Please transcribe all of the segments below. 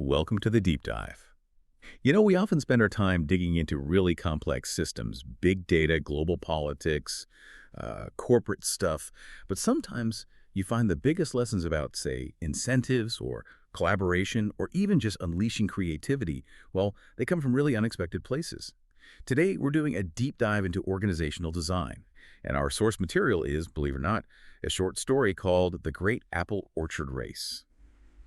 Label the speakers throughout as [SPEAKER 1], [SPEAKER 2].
[SPEAKER 1] Welcome to the deep dive. We often spend our time digging into really complex systems, big data, global politics, corporate stuff, but sometimes you find the biggest lessons about, say, incentives or collaboration or even just unleashing creativity, well, they come from really unexpected places. Today, we're doing a deep dive into organizational design, and our source material is, believe it or not, a short story called The Great Apple Orchard Race.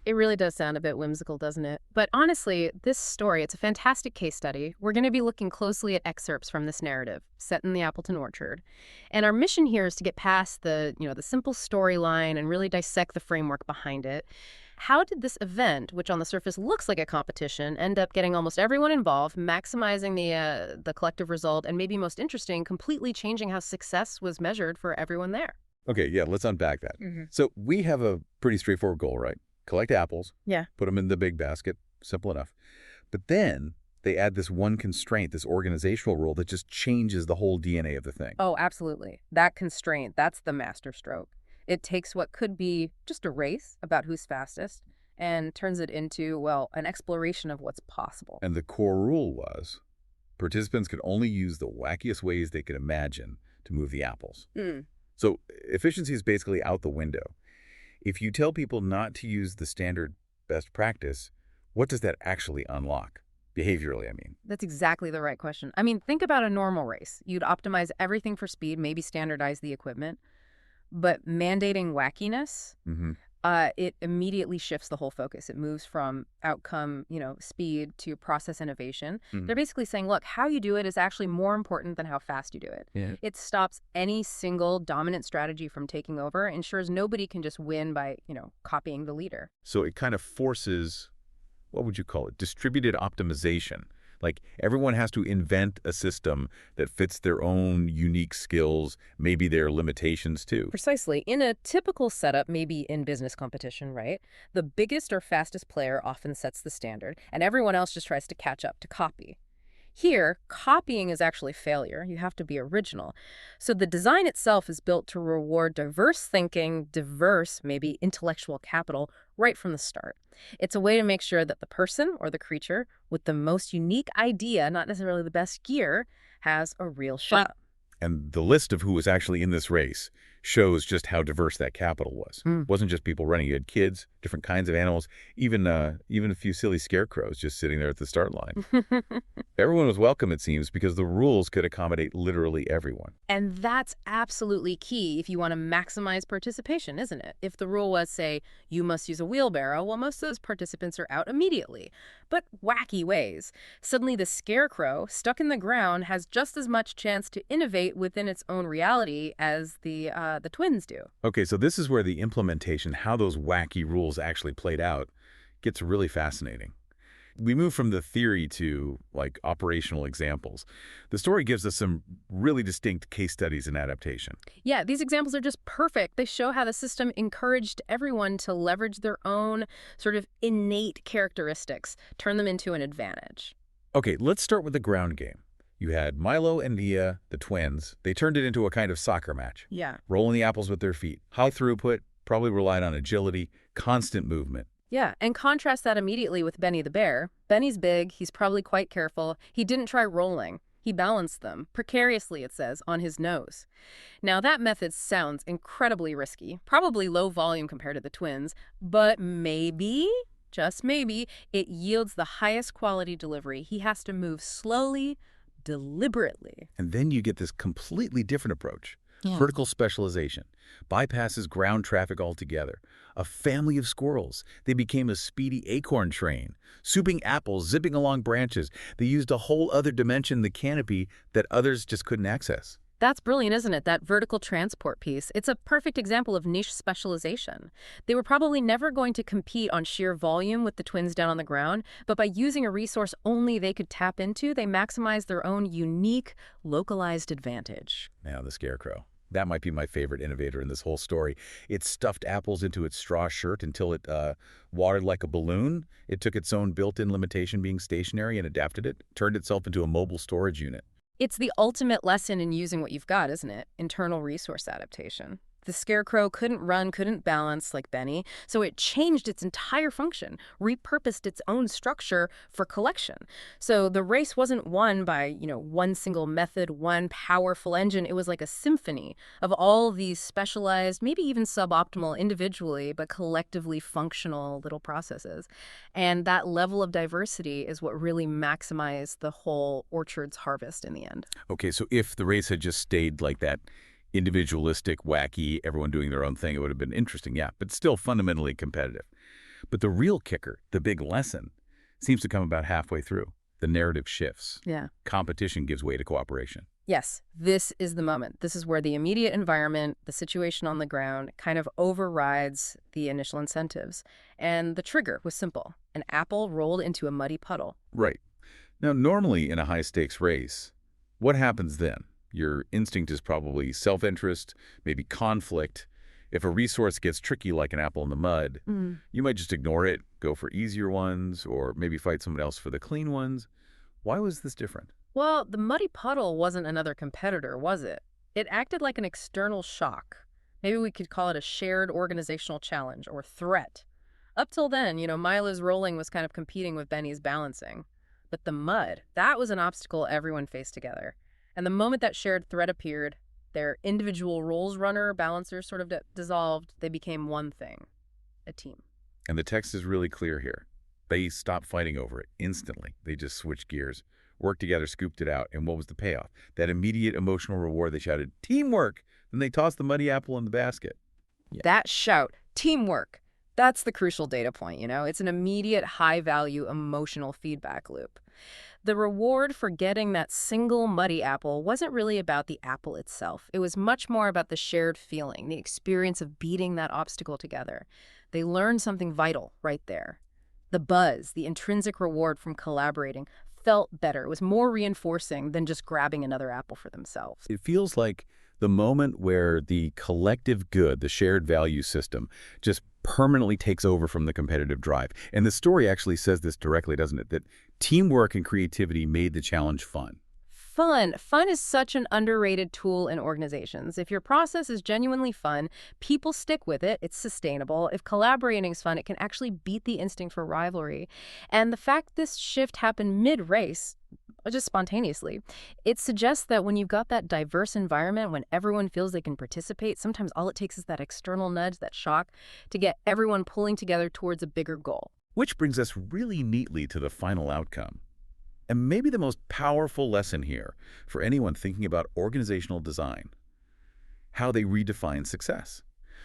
[SPEAKER 2] It really does sound a bit whimsical, doesn't it? But honestly, this story, it's a fantastic case study. We're going to be looking closely at excerpts from this narrative, set in the Appleton Orchard. And our mission here is to get past the simple storyline and really dissect the framework behind it. How did this event, which on the surface looks like a competition, end up getting almost everyone involved, maximizing the collective result, and maybe most interesting, completely changing how success was measured for everyone there?
[SPEAKER 1] Okay, yeah, let's unpack that.
[SPEAKER 2] Mm-hmm.
[SPEAKER 1] So we have a pretty straightforward goal, right? Collect apples,
[SPEAKER 2] Yeah.
[SPEAKER 1] put them in the big basket, simple enough. But then they add this one constraint, this organizational rule that just changes the whole DNA of the thing.
[SPEAKER 2] Oh, absolutely. That constraint, that's the masterstroke. It takes what could be just a race about who's fastest and turns it into, well, an exploration of what's possible.
[SPEAKER 1] And the core rule was participants could only use the wackiest ways they could imagine to move the apples.
[SPEAKER 2] Mm.
[SPEAKER 1] So efficiency is basically out the window. If you tell people not to use the standard best practice, what does that actually unlock? Behaviorally, I mean.
[SPEAKER 2] That's exactly the right question. I mean, think about a normal race. You'd optimize everything for speed, maybe standardize the equipment. But mandating wackiness, it immediately shifts the whole focus. It moves from outcome, speed to process innovation. They're basically saying, look, how you do it is actually more important than how fast you do it.
[SPEAKER 1] Yeah.
[SPEAKER 2] It stops any single dominant strategy from taking over, ensures nobody can just win by, copying the leader.
[SPEAKER 1] So it kind of forces, what would you call it, distributed optimization. Like everyone has to invent a system that fits their own unique skills, maybe their limitations too.
[SPEAKER 2] Precisely. In a typical setup, maybe in business competition, right, the biggest or fastest player often sets the standard, and everyone else just tries to catch up to copy. Here, copying is actually failure. You have to be original. So the design itself is built to reward diverse thinking, diverse, maybe intellectual capital, right from the start. It's a way to make sure that the person or the creature with the most unique idea, not necessarily the best gear, has a real shot.
[SPEAKER 1] And the list of who was actually in this race shows just how diverse that capital was. It wasn't just people running. You had kids, different kinds of animals, even a few silly scarecrows just sitting there at the start line. Everyone was welcome, it seems, because the rules could accommodate literally everyone.
[SPEAKER 2] And that's absolutely key if you want to maximize participation, isn't it? If the rule was, say, you must use a wheelbarrow, well, most of those participants are out immediately. But wacky ways. Suddenly the scarecrow, stuck in the ground, has just as much chance to innovate within its own reality as the twins do.
[SPEAKER 1] Okay, so this is where the implementation, how those wacky rules actually played out, gets really fascinating. We move from the theory to, operational examples. The story gives us some really distinct case studies in adaptation.
[SPEAKER 2] Yeah, these examples are just perfect. They show how the system encouraged everyone to leverage their own sort of innate characteristics, turn them into an advantage.
[SPEAKER 1] Okay, let's start with the ground game. You had Milo and Nia, the twins. They turned it into a kind of soccer match.
[SPEAKER 2] Yeah.
[SPEAKER 1] Rolling the apples with their feet. High throughput, probably relied on agility, constant movement.
[SPEAKER 2] Yeah, and contrast that immediately with Benny the bear. Benny's big, he's probably quite careful. He didn't try rolling. He balanced them, precariously it says, on his nose. Now that method sounds incredibly risky, probably low volume compared to the twins, but maybe, just maybe, it yields the highest quality delivery. He has to move slowly, deliberately.
[SPEAKER 1] And then you get this completely different approach.
[SPEAKER 2] Yeah.
[SPEAKER 1] Vertical specialization. Bypasses ground traffic altogether. A family of squirrels. They became a speedy acorn train. Souping apples, zipping along branches. They used a whole other dimension in the canopy that others just couldn't access.
[SPEAKER 2] That's brilliant, isn't it? That vertical transport piece. It's a perfect example of niche specialization. They were probably never going to compete on sheer volume with the twins down on the ground, but by using a resource only they could tap into, they maximized their own unique, localized advantage.
[SPEAKER 1] Now the scarecrow. That might be my favorite innovator in this whole story. It stuffed apples into its straw shirt until it watered like a balloon. It took its own built-in limitation being stationary and adapted it, turned itself into a mobile storage unit.
[SPEAKER 2] It's the ultimate lesson in using what you've got, isn't it? Internal resource adaptation. The scarecrow couldn't run, couldn't balance like Benny, so it changed its entire function, repurposed its own structure for collection. So the race wasn't won by, one single method, one powerful engine. It was like a symphony of all these specialized, maybe even suboptimal individually, but collectively functional little processes. And that level of diversity is what really maximized the whole orchard's harvest in the end.
[SPEAKER 1] Okay, so if the race had just stayed like that, individualistic, wacky, everyone doing their own thing, it would have been interesting, yeah, but still fundamentally competitive. But the real kicker, the big lesson, seems to come about halfway through. The narrative shifts.
[SPEAKER 2] Yeah.
[SPEAKER 1] Competition gives way to cooperation.
[SPEAKER 2] Yes, this is the moment. This is where the immediate environment, the situation on the ground, kind of overrides the initial incentives. And the trigger was simple. An apple rolled into a muddy puddle.
[SPEAKER 1] Right. Now, normally in a high-stakes race, what happens then? Your instinct is probably self-interest, maybe conflict. If a resource gets tricky like an apple in the mud, you might just ignore it, go for easier ones, or maybe fight someone else for the clean ones. Why was this different?
[SPEAKER 2] Well, the muddy puddle wasn't another competitor, was it? It acted like an external shock. Maybe we could call it a shared organizational challenge or threat. Up till then, Mila's rolling was kind of competing with Benny's balancing. But the mud, that was an obstacle everyone faced together. And the moment that shared threat appeared, their individual roles runner, balancers sort of dissolved. They became one thing, a team.
[SPEAKER 1] And the text is really clear here. They stopped fighting over it instantly. They just switched gears, worked together, scooped it out. And what was the payoff? That immediate emotional reward. They shouted, teamwork! Then they tossed the muddy apple in the basket. Yeah.
[SPEAKER 2] That shout, teamwork, that's the crucial data point, It's an immediate, high-value, emotional feedback loop. The reward for getting that single muddy apple wasn't really about the apple itself. It was much more about the shared feeling, the experience of beating that obstacle together. They learned something vital right there. The buzz, the intrinsic reward from collaborating, felt better. It was more reinforcing than just grabbing another apple for themselves.
[SPEAKER 1] It feels like the moment where the collective good, the shared value system, just permanently takes over from the competitive drive. And the story actually says this directly, doesn't it? That teamwork and creativity made the challenge fun.
[SPEAKER 2] Fun. Fun is such an underrated tool in organizations. If your process is genuinely fun, people stick with it. It's sustainable. If collaborating is fun, it can actually beat the instinct for rivalry. And the fact this shift happened mid-race, just spontaneously, it suggests that when you've got that diverse environment, when everyone feels they can participate, sometimes all it takes is that external nudge, that shock, to get everyone pulling together towards a bigger goal.
[SPEAKER 1] Which brings us really neatly to the final outcome. And maybe the most powerful lesson here for anyone thinking about organizational design, how they redefine success.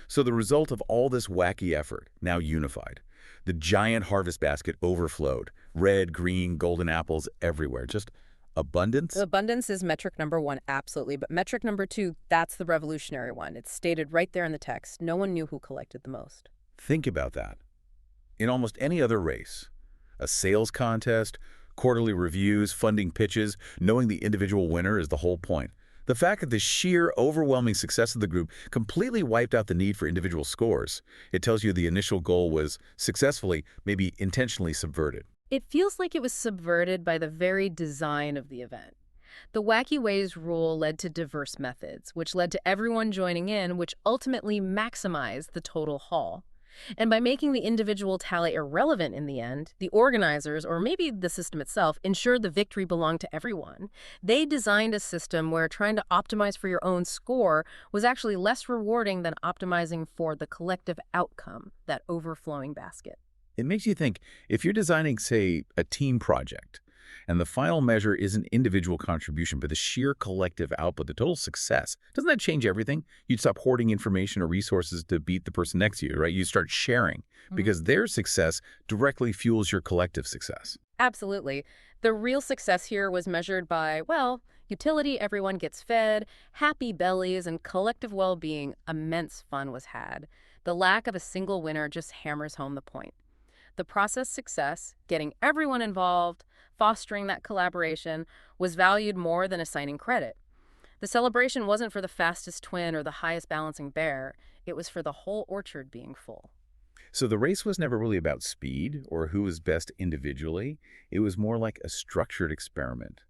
[SPEAKER 1] So the result of all this wacky effort, now unified, the giant harvest basket overflowed, red, green, golden apples everywhere, just abundance.
[SPEAKER 2] Abundance is metric number one, absolutely. But metric number two, that's the revolutionary one. It's stated right there in the text. No one knew who collected the most.
[SPEAKER 1] Think about that. In almost any other race, a sales contest, quarterly reviews, funding pitches, knowing the individual winner is the whole point. The fact that the sheer overwhelming success of the group completely wiped out the need for individual scores, it tells you the initial goal was successfully, maybe intentionally subverted.
[SPEAKER 2] It feels like it was subverted by the very design of the event. The Wacky Ways rule led to diverse methods, which led to everyone joining in, which ultimately maximized the total haul. And by making the individual tally irrelevant in the end, the organizers, or maybe the system itself, ensured the victory belonged to everyone. They designed a system where trying to optimize for your own score was actually less rewarding than optimizing for the collective outcome, that overflowing basket.
[SPEAKER 1] It makes you think, if you're designing, say, a team project, and the final measure isn't individual contribution, but the sheer collective output, the total success, doesn't that change everything? You'd stop hoarding information or resources to beat the person next to you, right? You start sharing because their success directly fuels your collective success.
[SPEAKER 2] Absolutely. The real success here was measured by, well, utility, everyone gets fed, happy bellies, and collective well-being. Immense fun was had. The lack of a single winner just hammers home the point. The process success, getting everyone involved, fostering that collaboration, was valued more than assigning credit. The celebration wasn't for the fastest twin or the highest balancing bear. It was for the whole orchard being full.
[SPEAKER 1] So the race was never really about speed or who was best individually. It was more like a structured experiment.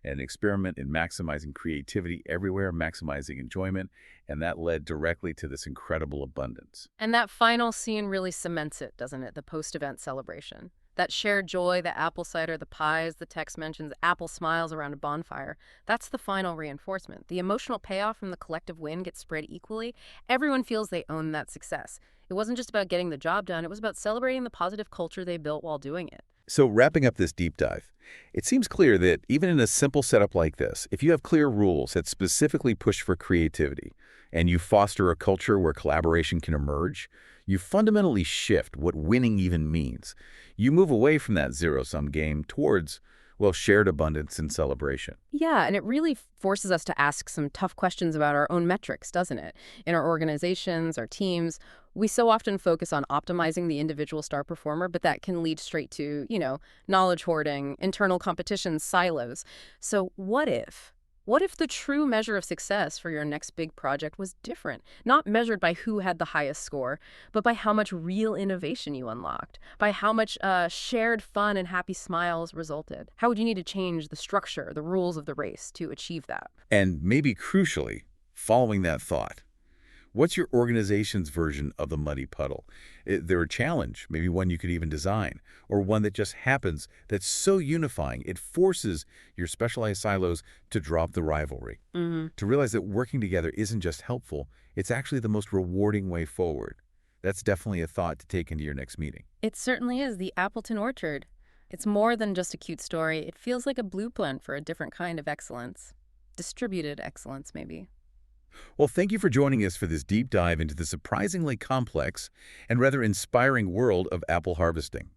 [SPEAKER 1] an experiment in maximizing creativity everywhere, maximizing enjoyment, and that led directly to this incredible abundance.
[SPEAKER 2] And that final scene really cements it, doesn't it? The post-event celebration. That shared joy, the apple cider, the pies, the text mentions apple smiles around a bonfire. That's the final reinforcement. The emotional payoff from the collective win gets spread equally. Everyone feels they own that success. It wasn't just about getting the job done, it was about celebrating the positive culture they built while doing it.
[SPEAKER 1] So wrapping up this deep dive, it seems clear that even in a simple setup like this, if you have clear rules that specifically push for creativity and you foster a culture where collaboration can emerge, you fundamentally shift what winning even means. You move away from that zero-sum game towards, well, shared abundance and celebration.
[SPEAKER 2] Yeah, and it really forces us to ask some tough questions about our own metrics, doesn't it? In our organizations, our teams, we so often focus on optimizing the individual star performer, but that can lead straight to, knowledge hoarding, internal competition, silos. So what if? What if the true measure of success for your next big project was different? Not measured by who had the highest score, but by how much real innovation you unlocked, by how much shared fun and happy smiles resulted. How would you need to change the structure, the rules of the race to achieve that?
[SPEAKER 1] And maybe crucially, following that thought, what's your organization's version of the muddy puddle? There a challenge, maybe one you could even design, or one that just happens that's so unifying it forces your specialized silos to drop the rivalry, to realize that working together isn't just helpful, it's actually the most rewarding way forward. That's definitely a thought to take into your next meeting.
[SPEAKER 2] It certainly is the Appleton Orchard. It's more than just a cute story. It feels like a blueprint for a different kind of excellence. Distributed excellence, maybe.
[SPEAKER 1] Well, thank you for joining us for this deep dive into the surprisingly complex and rather inspiring world of apple harvesting.